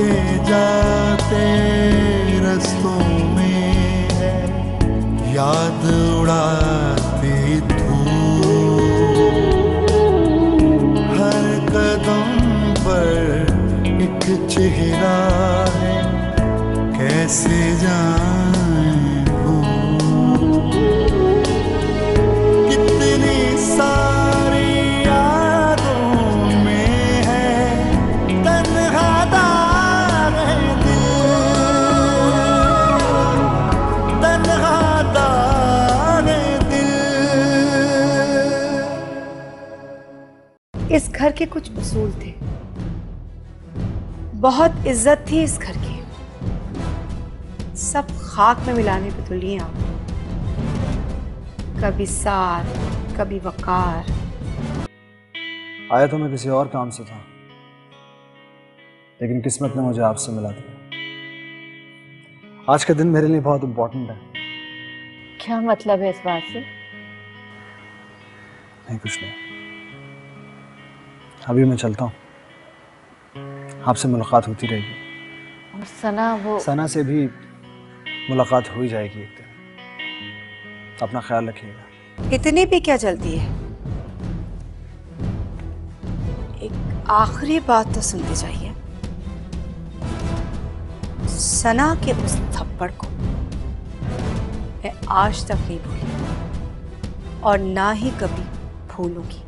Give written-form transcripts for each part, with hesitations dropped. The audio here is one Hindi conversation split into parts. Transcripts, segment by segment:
आते जाते रस्तों में है याद उड़ाती धूप, हर कदम पर एक चेहरा है कैसे जाए भूल। कितनी सारी यादों में है तन्हा दाग दिल, तन्हा दाग दिल। इस घर के कुछ उसूल थे, बहुत इज्जत थी इस घर की, सब खाक में मिलाने पे तुली आप। कभी साथ, कभी वकार। आया तो मैं किसी और काम से था, लेकिन किस्मत ने मुझे आपसे मिला दिया। आज का दिन मेरे लिए बहुत इंपॉर्टेंट है। क्या मतलब है इस बात से? नहीं, कुछ नहीं। अभी मैं चलता हूँ, आपसे मुलाकात होती रहेगी। और सना, वो सना से भी मुलाकात हो ही जाएगी एक दिन। अपना ख्याल रखिएगा। इतनी भी क्या जल्दी है? एक आखिरी बात तो सुनते जाइए। सना के उस थप्पड़ को मैं आज तक नहीं भूली और ना ही कभी भूलूंगी।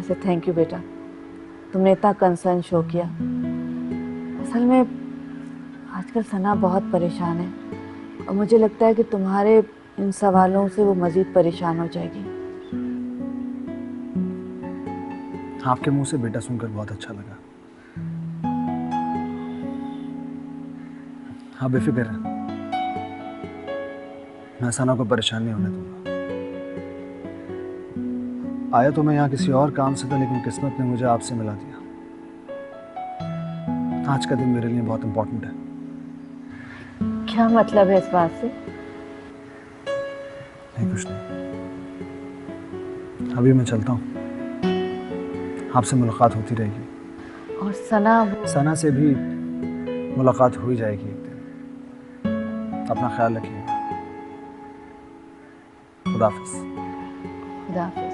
ऐसे थैंक यू बेटा, तुमने इतना कंसर्न शो किया। असल में आजकल सना बहुत परेशान है और मुझे लगता है कि तुम्हारे इन सवालों से वो मजीद परेशान हो जाएगी। आपके मुंह से बेटा सुनकर बहुत अच्छा लगा। हाँ, बेफिक्र है, मैं सना को परेशान नहीं होने दूंगा। आया तो मैं यहाँ किसी और काम से था, लेकिन किस्मत ने मुझे आपसे मिला दिया। आज का दिन मेरे लिए बहुत इंपॉर्टेंट है। क्या मतलब है इस बात से? नहीं, कुछ नहीं। अभी मैं चलता हूँ, आपसे मुलाकात होती रहेगी। और सना, वो सना से भी मुलाकात हो ही जाएगी एक दिन। अपना ख्याल रखिएगा। खुदा हाफिज़। खुदा हाफिज़।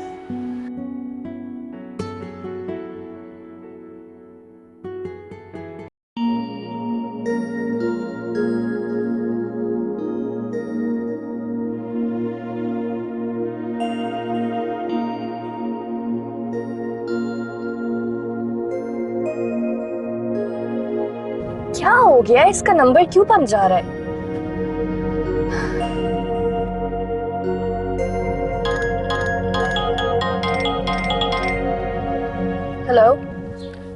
क्या हो गया? इसका नंबर क्यों बंद जा रहा है? Hello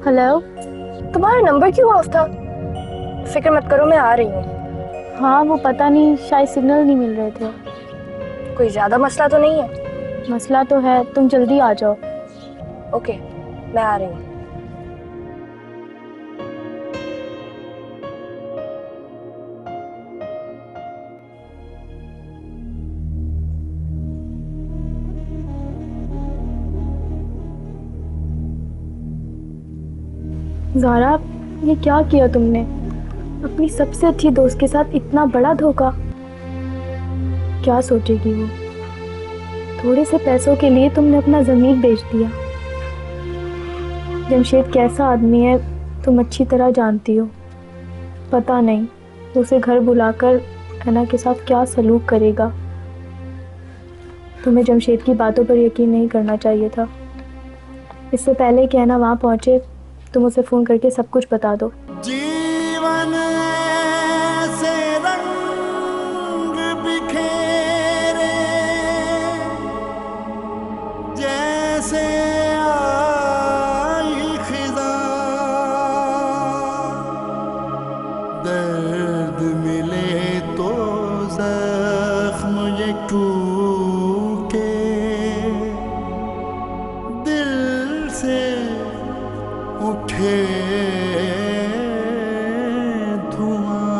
hello. तुम्हारा नंबर क्यों ऑफ था? फिक्र मत करो, मैं आ रही हूँ। हाँ, वो पता नहीं, शायद सिग्नल नहीं मिल रहे थे। कोई ज्यादा मसला तो नहीं है? मसला तो है, तुम जल्दी आ जाओ। ओके, मैं आ रही हूँ। ज़ारा, ये क्या किया तुमने? अपनी सबसे अच्छी दोस्त के साथ इतना बड़ा धोखा। क्या सोचेगी वो? थोड़े से पैसों के लिए तुमने अपना ज़मीर बेच दिया। जमशेद कैसा आदमी है तुम अच्छी तरह जानती हो। पता नहीं उसे घर बुलाकर अना के साथ क्या सलूक करेगा। तुम्हें जमशेद की बातों पर यकीन नहीं करना चाहिए था। इससे पहले कि अना वहाँ पहुँचे, तुम उसे फ़ोन करके सब कुछ बता दो। जीवन से रंग बिखेरे जैसे आई खिज़ां, दर्द मिले तो जख्म ये टूटे, दिल से उठे धुआं।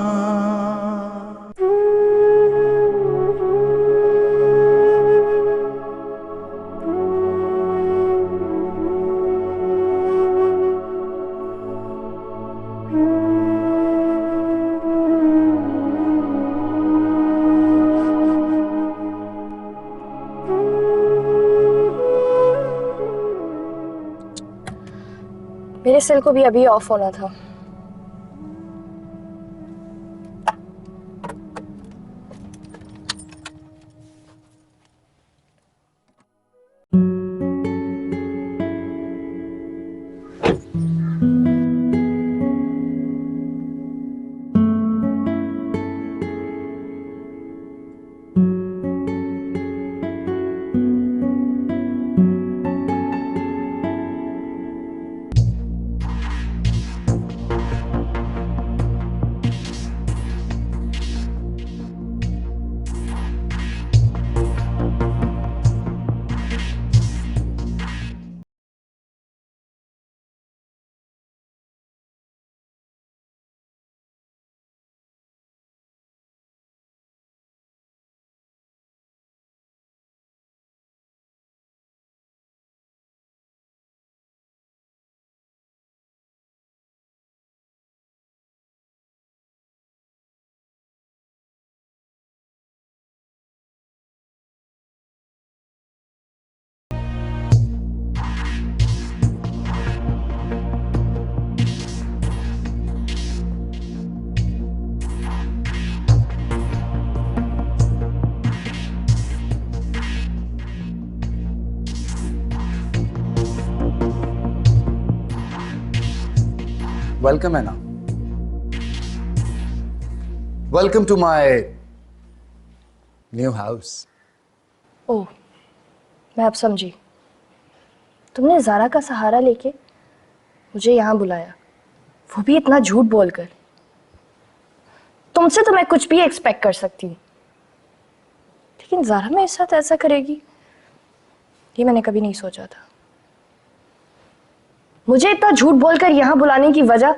सेल को भी अभी ऑफ होना था। वेलकम है ना, welcome to my new house. ओह, मैं अब समझी। तुमने ज़ारा का सहारा लेके मुझे यहाँ बुलाया, वो भी इतना झूठ बोलकर। तुमसे तो मैं कुछ भी एक्सपेक्ट कर सकती हूँ, लेकिन ज़ारा मेरे साथ ऐसा करेगी ये मैंने कभी नहीं सोचा था। मुझे इतना झूठ बोलकर यहाँ बुलाने की वजह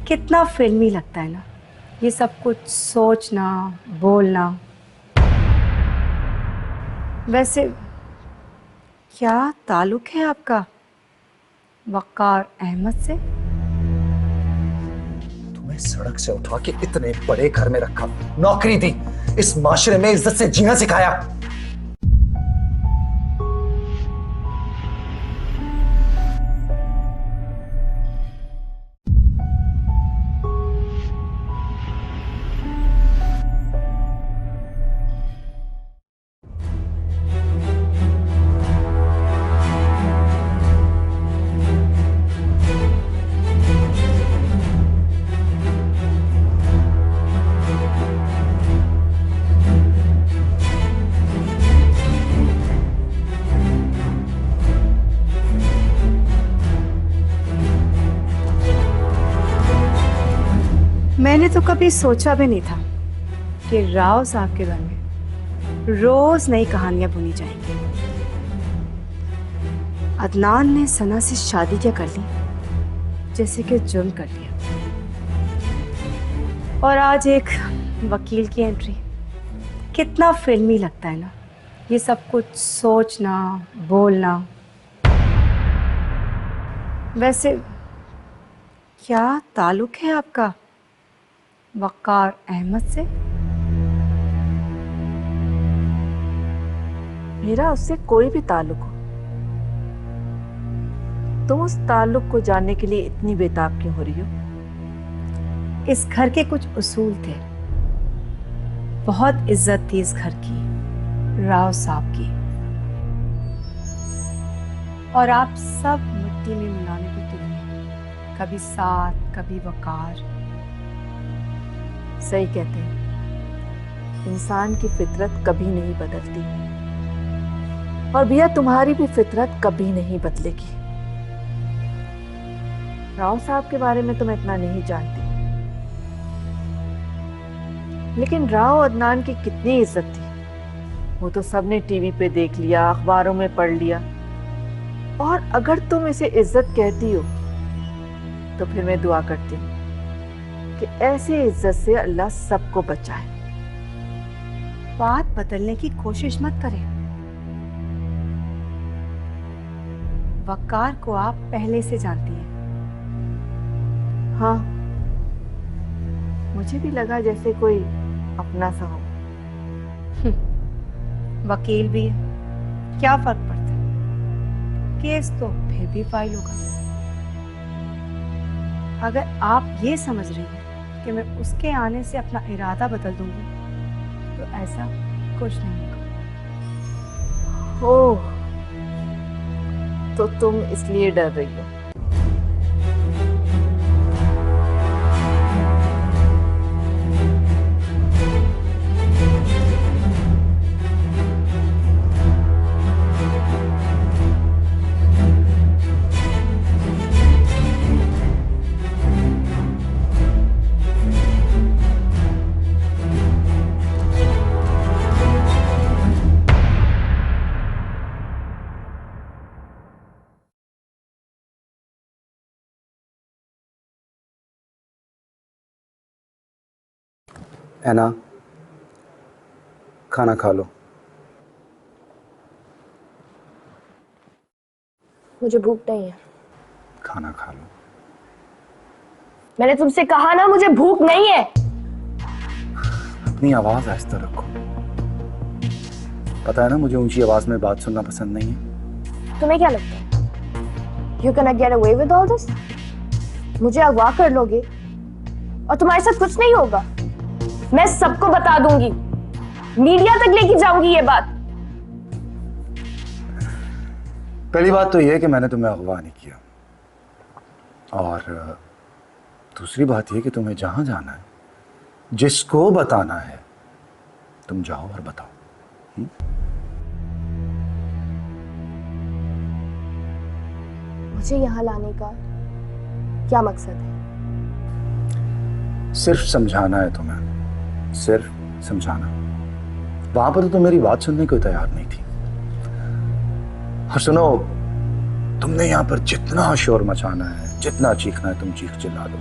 कितना फिल्मी लगता है ना ये सब कुछ सोचना बोलना। वैसे क्या ताल्लुक है आपका वक़ार अहमद से? तुम्हें सड़क से उठा के इतने बड़े घर में रखा, नौकरी दी, इस माशरे में इज्जत से जीना सिखाया। मैंने तो कभी सोचा भी नहीं था कि राव साहब के घर में रोज नई कहानियां बुनी जाएंगी। अदनान ने सना से शादी क्या कर ली जैसे कि जुर्म कर लिया, और आज एक वकील की एंट्री। कितना फिल्मी लगता है ना ये सब कुछ सोचना बोलना। वैसे क्या ताल्लुक है आपका वक़ार अहमद से? मेरा उससे कोई भी ताल्लुक हो, तुम उस ताल्लुक को जानने के लिए इतनी बेताब क्यों हो रही हो? इस घर के कुछ उसूल थे, बहुत इज्जत थी इस घर की, राव साहब की, और आप सब मिट्टी में मिलाने को तुले, कभी साथ कभी वक़ार। सही कहते हैं, इंसान की फितरत कभी नहीं बदलती, और भैया तुम्हारी भी फितरत कभी नहीं बदलेगी। राव साहब के बारे में तो मैं इतना नहीं जानती, लेकिन राव अदनान की कितनी इज्जत थी वो तो सबने टीवी पे देख लिया, अखबारों में पढ़ लिया। और अगर तुम इसे इज्जत कहती हो तो फिर मैं दुआ करती हूँ कि ऐसी इज्जत से अल्लाह सबको बचाए। बात बदलने की कोशिश मत करें। वकार को आप पहले से जानती हैं। हाँ, मुझे भी लगा जैसे कोई अपना सा हो। वकील भी है, क्या फर्क पड़ता है? केस तो फिर भी फाइल होगा। अगर आप ये समझ रही हैं कि मैं उसके आने से अपना इरादा बदल दूंगी तो ऐसा कुछ नहीं होगा। ओह, तो तुम इसलिए डर रही हो? ऐना, खाना खा लो। मुझे भूख नहीं है। खाना खा लो। मैंने तुमसे कहा ना, मुझे भूख नहीं है। अपनी आवाज आहिस्ता रखो। पता है ना मुझे ऊंची आवाज में बात सुनना पसंद नहीं है। तुम्हें क्या लगता है you can get away with all this? मुझे अगवा कर लोगे और तुम्हारे साथ कुछ नहीं होगा। मैं सबको बता दूंगी, मीडिया तक लेके जाऊंगी ये बात। पहली बात तो यह है कि मैंने तुम्हें अगवा नहीं किया, और दूसरी बात यह कि तुम्हें जहां जाना है, जिसको बताना है, तुम जाओ और बताओ। मुझे यहाँ लाने का क्या मकसद है? सिर्फ समझाना है तुम्हें, सिर्फ समझाना। वहां पर तो तुम मेरी बात सुनने को तैयार नहीं थी। और सुनो, तुमने यहां पर जितना शोर मचाना है, जितना चीखना है, तुम चीख चिल्ला लो।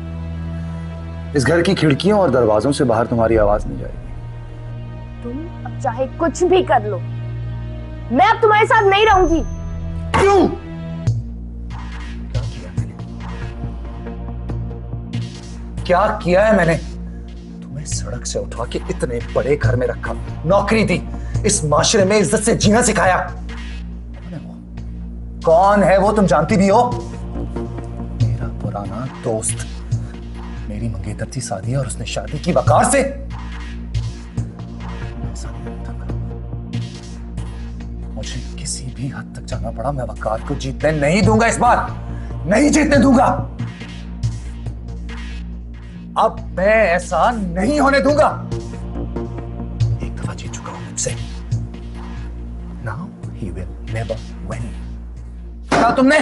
इस घर की खिड़कियों और दरवाजों से बाहर तुम्हारी आवाज नहीं जाएगी। तुम अब चाहे कुछ भी कर लो, मैं अब तुम्हारे साथ नहीं रहूंगी। क्यों? क्या किया है मैंने? तुम्हें सड़क से उठा के इतने बड़े घर में रखा, नौकरी दी, इस माशरे में इज्जत से जीना सिखाया। कौन है वो तुम जानती भी हो? मेरा पुराना दोस्त। मेरी मंगेतर थी शादी और उसने शादी की वकार से। ऐसा नहीं होता। मुझे किसी भी हद तक जाना पड़ा, मैं वकार को जीतने नहीं दूंगा। इस बार नहीं जीतने दूंगा। अब मैं ऐसा नहीं होने दूंगा। एक दफा जीत चुका हूं मुझसे। Now he will never win। कहा तुमने?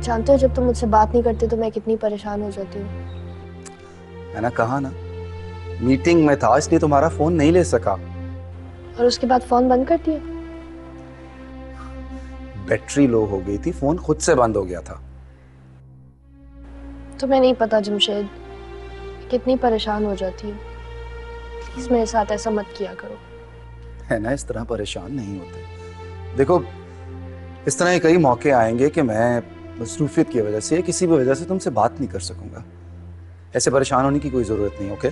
जानते हो, जब तुम मुझसे बात नहीं करते तो मैं कितनी परेशान हो जाती हूँ। मैंने कहा ना, मीटिंग में था इसलिए तुम्हारा फोन नहीं ले सका। और उसके बाद फोन बंद कर दिया। बैटरी लो हो गई थी, फोन खुद से बंद हो गया था। तुम्हें नहीं पता जमशेद, कितनी परेशान हो जाती हूँ। प्लीज मेरे साथ ऐसा मत किया करो। है ना, इस तरह परेशान नहीं होते। देखो, इस तरह के कई मौके आएंगे कि मैं मसरूफियत की वजह से, किसी भी वजह से तुमसे बात नहीं कर सकूंगा। ऐसे परेशान होने की कोई जरूरत नहीं। ओके?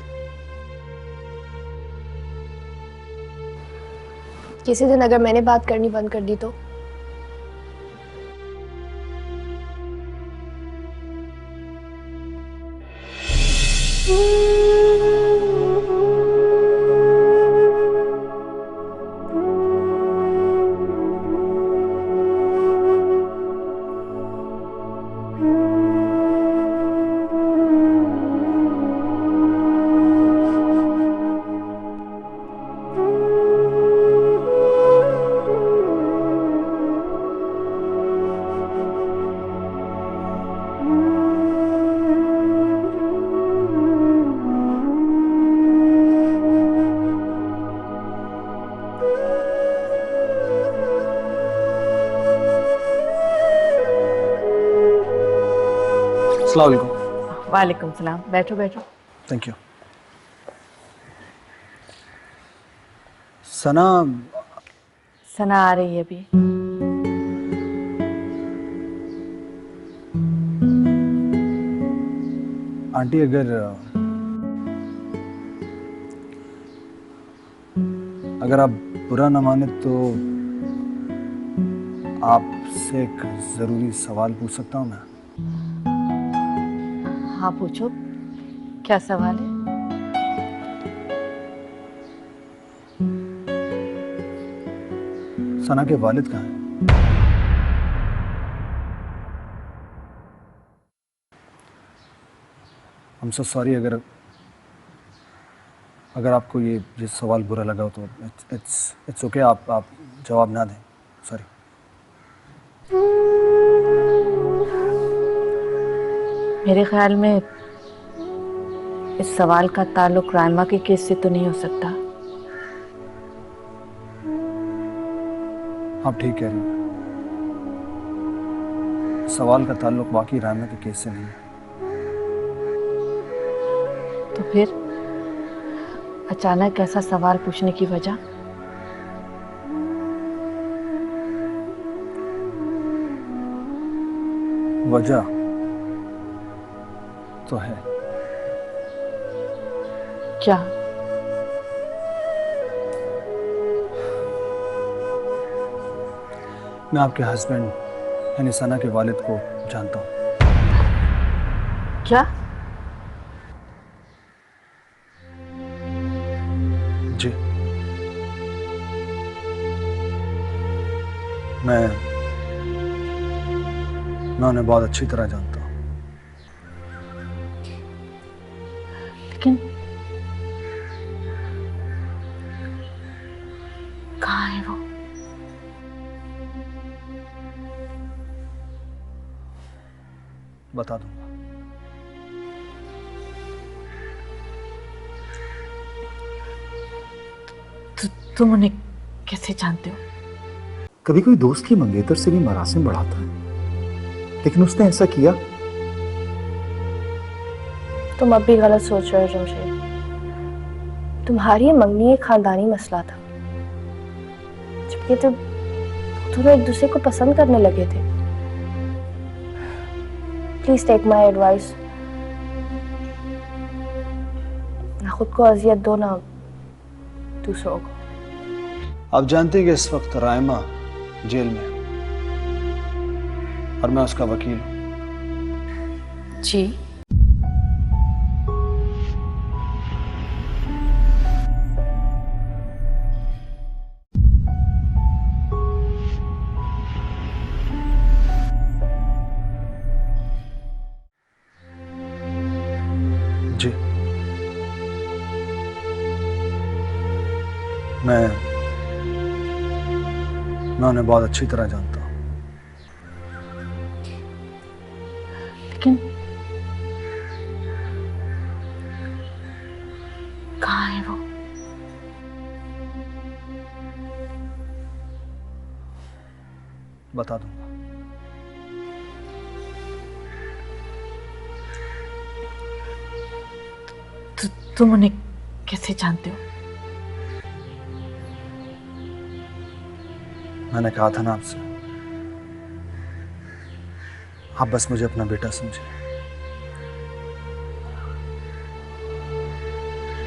किसी दिन अगर मैंने बात करनी बंद कर दी तो अस्सलाम वालेकुम। वालेकुम सलाम, बैठो बैठो। Thank you. सना, सना आ रही है अभी। आंटी अगर आप बुरा ना माने तो आपसे एक जरूरी सवाल पूछ सकता हूँ मैं? हाँ पूछो, क्या सवाल है? सना के वालिद कहाँ हैं? I'm so sorry अगर आपको ये सवाल बुरा लगा हो तो इट्स ओके, आप जवाब ना दें, सॉरी। मेरे ख्याल में इस सवाल का ताल्लुक राइमा के केस से तो नहीं हो सकता। आप ठीक कह रही हैं, सवाल का ताल्लुक वाकई राइमा के केस से नहीं है। तो फिर अचानक ऐसा सवाल पूछने की वजह? वजह तो है। क्या? मैं आपके हस्बैंड यानी सना के वालिद को जानता हूँ। क्या? जी, मैं उन्हें बहुत अच्छी तरह जानता हूँ। लेकिन कहाँ है वो? बता दूंगा। तुम उन्हें कैसे जानते हो? कभी कोई दोस्त की मंगेतर से भी मरासिम बढ़ाता है, लेकिन उसने ऐसा किया। तुम अब भी गलत सोच रहे हो जमशेद। तुम्हारी मंगनी एक खानदानी मसला था, जबकि तो दोनों एक दूसरे को पसंद करने लगे थे। प्लीज टेक माई एडवाइस, ना खुद को अजियत दो ना दूसरों को। आप जानते हैं कि इस वक्त राइमा जेल में है और मैं उसका वकील हूं। जी। जी, मैं उन्हें बहुत अच्छी तरह जानता हूँ। लेकिन कहाँ है वो? बता दूंगा। तुम उन्हें कैसे जानते हो? मैंने कहा था ना आपसे, आप बस मुझे अपना बेटा समझे।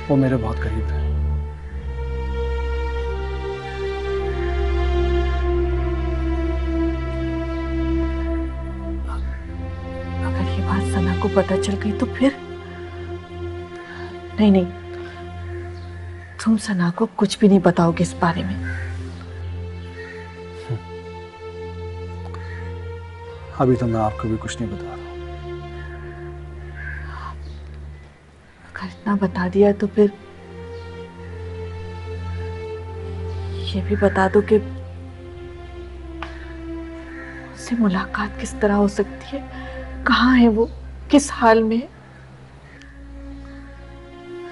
वो मेरे बहुत करीब है। अगर ये बात सना को पता चल गई तो फिर? नहीं नहीं, तुम सना को कुछ भी नहीं बताओगे इस बारे में। अभी तो मैं आपको भी कुछ नहीं बता रहा हूँ। अगर इतना बता दिया तो फिर ये भी बता दो कि उससे मुलाकात किस तरह हो सकती है, कहाँ है वो, किस हाल में है।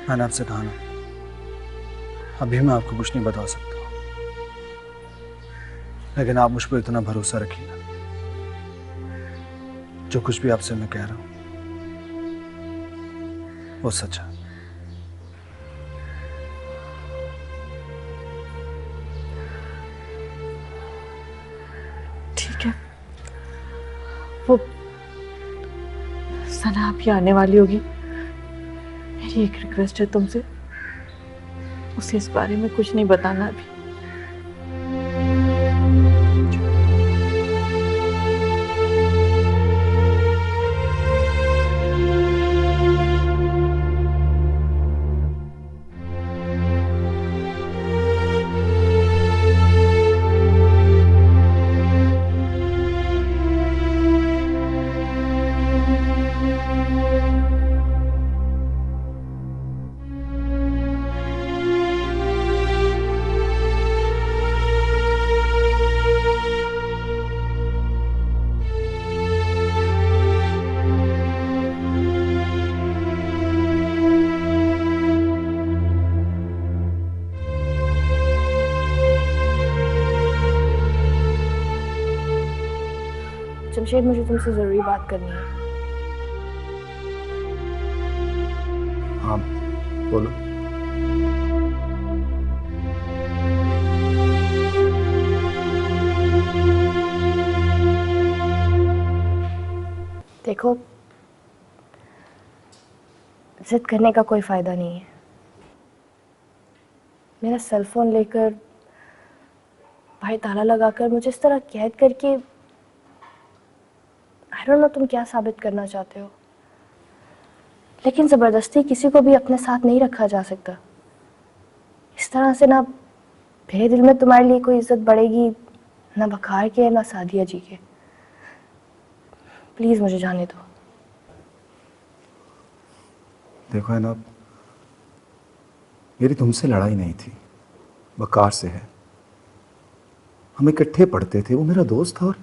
मैंने आपसे कहा ना, अभी मैं आपको कुछ नहीं बता सकता, लेकिन आप मुझ पर इतना भरोसा रखिए, जो कुछ भी आपसे मैं कह रहा हूं वो सच है। ठीक है, वो सना अभी आने वाली होगी, मेरी एक रिक्वेस्ट है तुमसे, उसे इस बारे में कुछ नहीं बताना अभी। जमशेद, मुझे तुमसे जरूरी बात करनी है। हाँ बोलो। देखो, जिद करने का कोई फायदा नहीं है। मेरा सेल फोन लेकर भाई ताला लगाकर मुझे इस तरह कैद करके, आई डोंट नो तुम क्या साबित करना चाहते हो, लेकिन जबरदस्ती किसी को भी अपने साथ नहीं रखा जा सकता। इस तरह से ना मेरे दिल में तुम्हारे लिए कोई इज्जत बढ़ेगी, ना बखार के ना सादिया जी के। प्लीज मुझे जाने दो। देखो है ना, मेरी तुमसे लड़ाई नहीं थी, बकार से है। हम इकट्ठे पढ़ते थे, वो मेरा दोस्त था और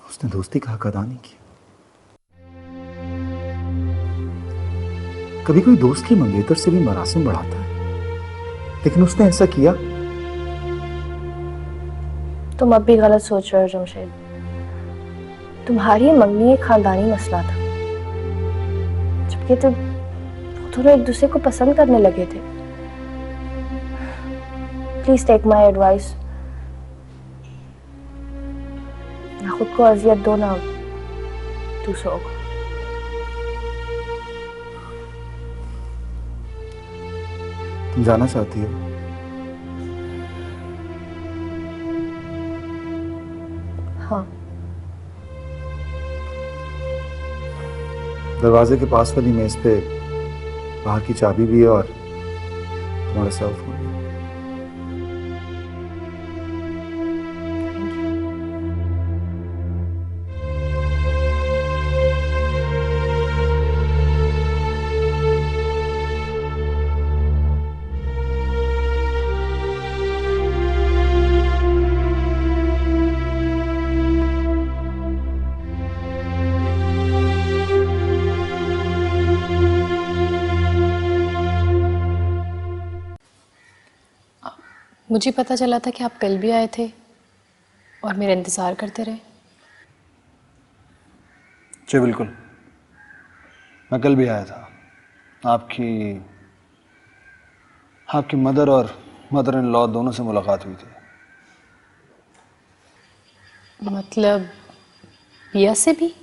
उसने दोस्ती का हक अदा नहीं किया। कभी कोई दोस्त की मंगेतर से भी मरासिम बढ़ाता है, लेकिन उसने ऐसा किया। तुम अब भी गलत सोच रहे हो जमशेद। तुम्हारी मंगनी एक खानदानी मसला था, जबकि तो वो दोनों एक दूसरे को पसंद करने लगे थे। प्लीज टेक माई एडवाइस, ना खुद को अजियत दो ना दूसरों को। तुम जाना चाहती हो? हाँ, दरवाजे के पास वाली मेज पे बाहर की चाबी भी है और तुम्हारा सेल फोन भी। मुझे पता चला था कि आप कल भी आए थे और मेरा इंतज़ार करते रहे। जी बिल्कुल, मैं कल भी आया था। आपकी मदर और मदर इन लॉ दोनों से मुलाकात हुई थी। मतलब पिया से भी?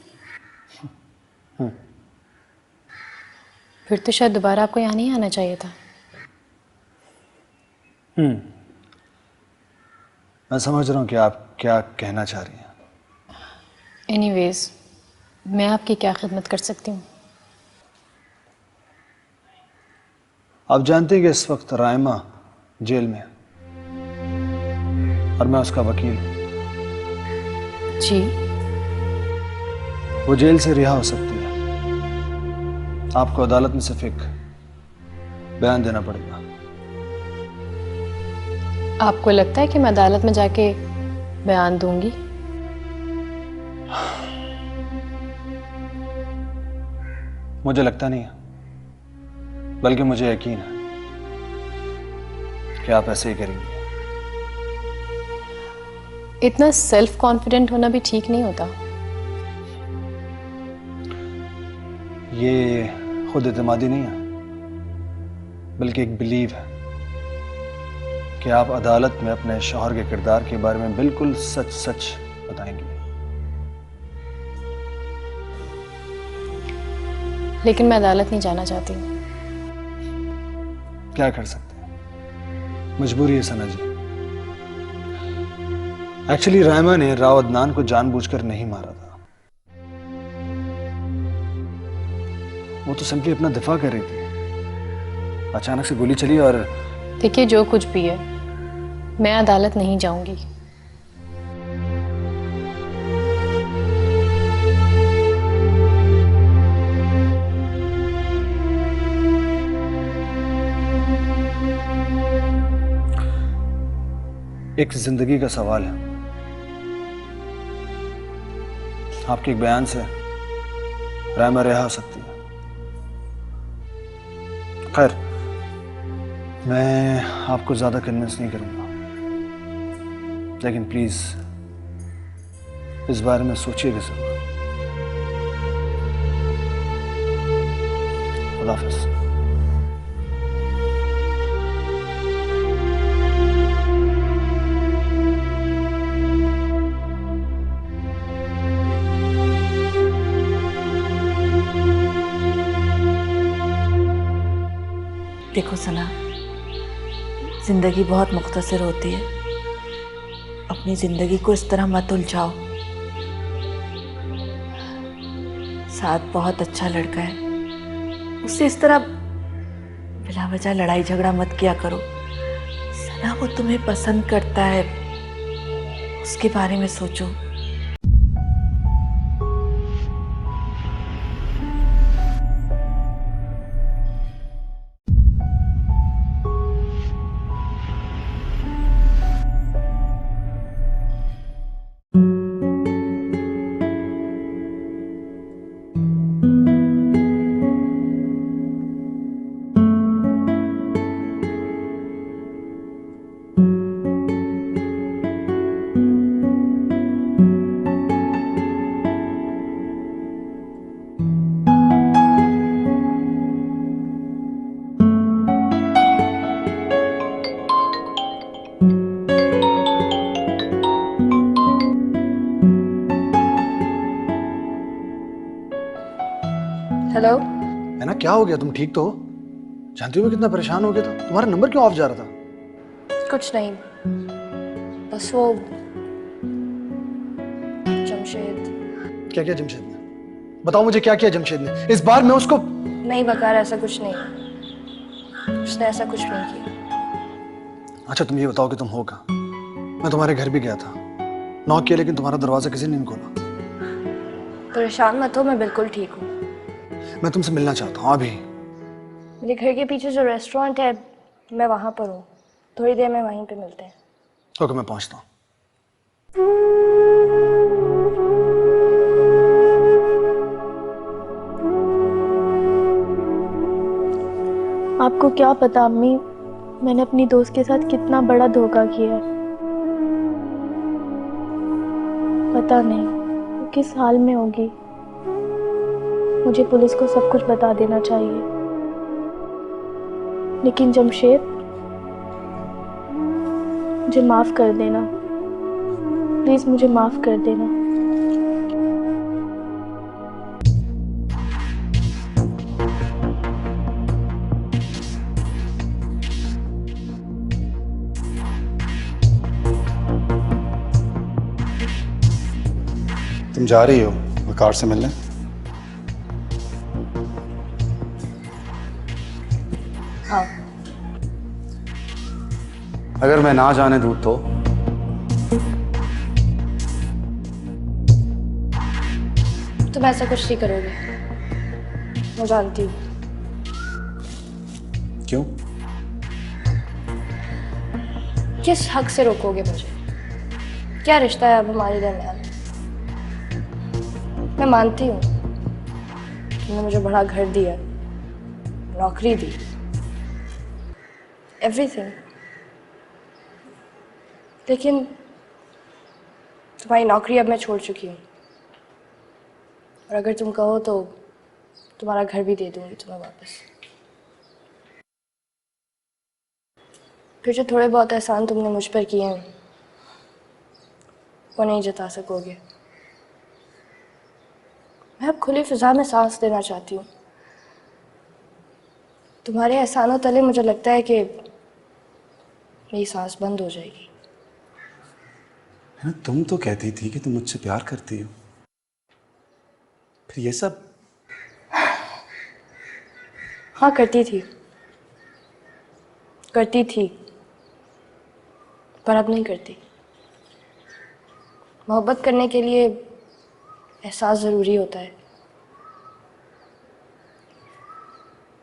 फिर तो शायद दोबारा आपको यहाँ नहीं आना चाहिए था। मैं समझ रहा हूँ कि आप क्या कहना चाह रही हैं। एनीवेज, मैं आपकी क्या खिदमत कर सकती हूँ? आप जानते हैं कि इस वक्त रायमा जेल में है और मैं उसका वकील हूं। जी। वो जेल से रिहा हो सकती है। आपको अदालत में सिर्फ एक बयान देना पड़ेगा। आपको लगता है कि मैं अदालत में जाके बयान दूंगी? मुझे लगता नहीं है, बल्कि मुझे यकीन है कि आप ऐसे ही करेंगे। इतना सेल्फ कॉन्फिडेंट होना भी ठीक नहीं होता। ये खुद एतमादी नहीं है, बल्कि एक बिलीव है कि आप अदालत में अपने शौहर के किरदार के बारे में बिल्कुल सच सच बताएंगे। लेकिन मैं अदालत नहीं जाना चाहती हूँ। क्या कर सकते हैं, मजबूरी है सना जी। एक्चुअली रायमा ने राव अदनान को जानबूझकर नहीं मारा था। वो तो सिंपली अपना दिफा कर रही थी। अचानक से गोली चली और देखिए, जो कुछ भी है, मैं अदालत नहीं जाऊंगी। एक जिंदगी का सवाल है। आपके एक बयान से रायमा रिहा हो सकती है। खैर, मैं आपको ज्यादा कन्विंस नहीं करूंगा, लेकिन प्लीज इस बारे में सोचिएगा जरूर। खुदा हाफिज़। देखो सना, जिंदगी बहुत मुख्तसर होती है। अपनी जिंदगी को इस तरह मत उलझाओ। साद बहुत अच्छा लड़का है, उससे इस तरह बिला वजह लड़ाई झगड़ा मत किया करो। सना, वो तुम्हें पसंद करता है, उसके बारे में सोचो। हेलो। है ना, क्या हो गया? तुम ठीक तो हो? जानती हो मैं कितना परेशान हो गया था। तुम्हारा नंबर क्यों ऑफ जा रहा था? कुछ नहीं, बस वो जमशेद। क्या किया जमशेद ने? बताओ मुझे, क्या किया जमशेद ने? इस बार मैं उसको नहीं बकार, ऐसा कुछ नहीं, उसने ऐसा कुछ नहीं किया। अच्छा, तुम ये बताओ कि तुम हो कहाँ? मैं तुम्हारे घर भी गया था, नॉक किया, लेकिन तुम्हारा दरवाजा किसी ने नहीं खोला। परेशान मत हो, मैं बिल्कुल ठीक हूँ। मैं तुमसे मिलना चाहता हूँ अभी। मेरे घर के पीछे जो रेस्टोरेंट है, मैं वहाँ पर हूँ। थोड़ी देर में वहीं पे मिलते हैं। ओके, मैं पहुँचता हूँ। आपको क्या पता अम्मी, मैंने अपनी दोस्त के साथ कितना बड़ा धोखा किया है। पता नहीं वो किस हाल में होगी। मुझे पुलिस को सब कुछ बता देना चाहिए। लेकिन जमशेद, मुझे माफ कर देना, प्लीज मुझे माफ कर देना। तुम जा रही हो वकार से मिलने? हाँ। अगर मैं ना जाने दूँ तो? तुम ऐसा कुछ नहीं करोगे, मैं जानती हूँ। क्यों? किस हक से रोकोगे मुझे? क्या रिश्ता है अब हमारे दरमियान? मैं मानती हूँ तुमने मुझे बड़ा घर दिया, नौकरी दी, एवरीथिंग, लेकिन तुम्हारी नौकरी अब मैं छोड़ चुकी हूँ। और अगर तुम कहो तो तुम्हारा घर भी दे दूंगी तुम्हें वापस। फिर जो थोड़े बहुत एहसान तुमने मुझ पर किए हैं वो नहीं जता सकोगे। मैं अब खुली फिजा में सांस लेना चाहती हूँ। तुम्हारे एहसानों तले मुझे लगता है कि मेरी सांस बंद हो जाएगी। है ना, तुम तो कहती थी कि तुम मुझसे प्यार करती हो, फिर ये सब? हाँ, करती थी, पर अब नहीं करती। मोहब्बत करने के लिए एहसास ज़रूरी होता है,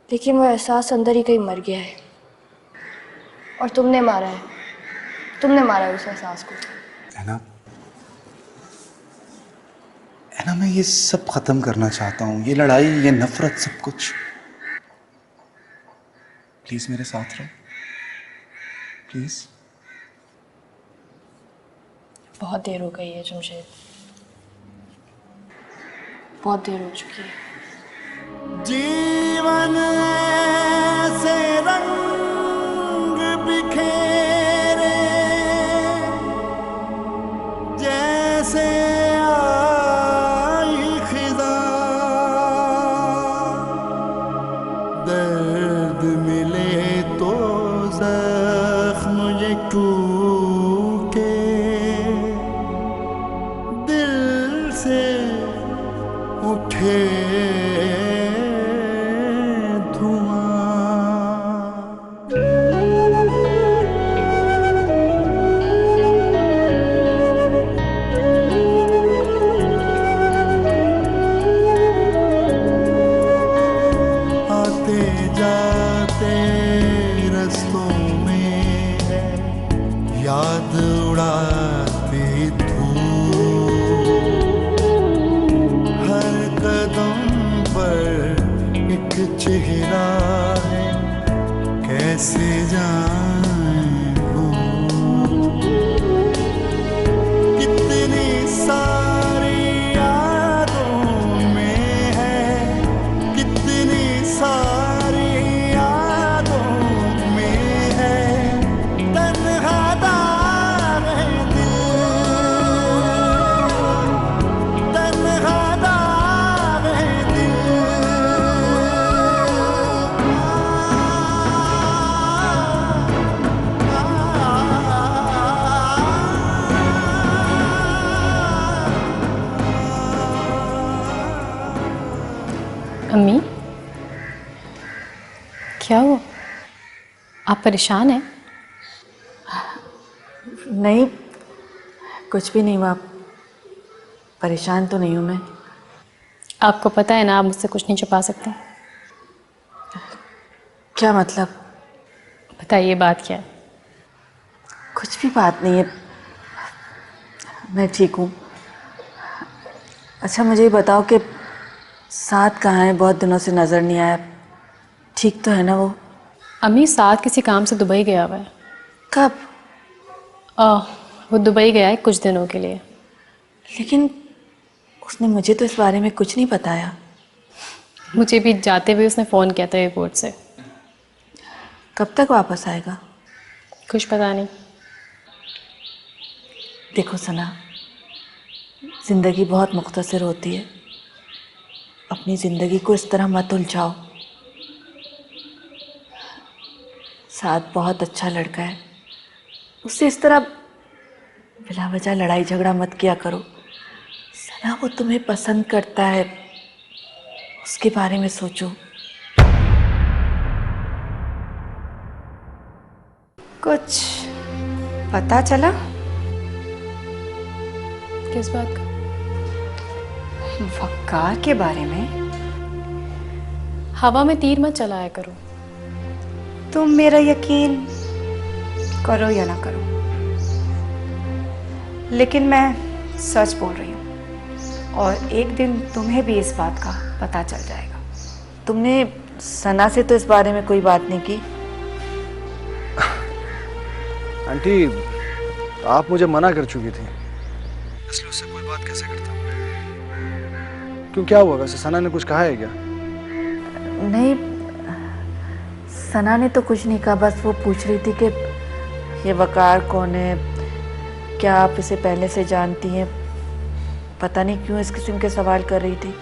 लेकिन वो एहसास अंदर ही कहीं मर गया है और तुमने मारा उस एहसास को। है ना, मैं ये सब खत्म करना चाहता हूँ, ये लड़ाई, ये नफरत, सब कुछ। प्लीज मेरे साथ रहो, प्लीज। बहुत देर हो गई है जमशेद, बहुत देर हो चुकी है। जीवन से रंग बिखेरे जैसे आई खिज़ा, दर्द मिले तो जख्म ये टूटे, दिल से उठे जाते रस्तों में याद उड़ाती धूप, हर कदम पर एक चेहरा है, कैसे जाए भूल। कितनी सारी यादों में है, कितनी सारी अम्मी, क्या हुआ? आप परेशान हैं? नहीं, कुछ भी नहीं हुआ। परेशान तो नहीं हूँ मैं। आपको पता है ना, आप मुझसे कुछ नहीं छुपा सकते। क्या मतलब? बताइए, बात क्या है? कुछ भी बात नहीं है, मैं ठीक हूँ। अच्छा, मुझे ये बताओ कि साथ कहाँ है? बहुत दिनों से नज़र नहीं आया। ठीक तो है ना वो? अम्मी, साथ किसी काम से दुबई गया हुआ है। कब? वो दुबई गया है कुछ दिनों के लिए। लेकिन उसने मुझे तो इस बारे में कुछ नहीं बताया। मुझे भी जाते हुए उसने फ़ोन किया था एयरपोर्ट से। कब तक वापस आएगा? कुछ पता नहीं। देखो सना, ज़िंदगी बहुत मुख्तसर होती है। अपनी ज़िंदगी को इस तरह मत उलझाओ। साथ बहुत अच्छा लड़का है, उससे इस तरह बिला वजह लड़ाई झगड़ा मत किया करो। सना, वो तुम्हें पसंद करता है, उसके बारे में सोचो। कुछ पता चला? किस बात का? वकार के बारे में। हवा में तीर मत चलाया करो। तुम मेरा यकीन करो या ना करो, लेकिन मैं सच बोल रही हूँ और एक दिन तुम्हें भी इस बात का पता चल जाएगा। तुमने सना से तो इस बारे में कोई बात नहीं की? आंटी, आप मुझे मना कर चुकी थी, इसलिए उससे कोई बात कैसे करता? क्यों, क्या हुआ वैसे? सना ने कुछ कहा है क्या? नहीं, सना ने तो कुछ नहीं कहा, बस वो पूछ रही थी कि ये वकार कौन है, क्या आप इसे पहले से जानती हैं? पता नहीं क्यों इस किस्म के सवाल कर रही थी।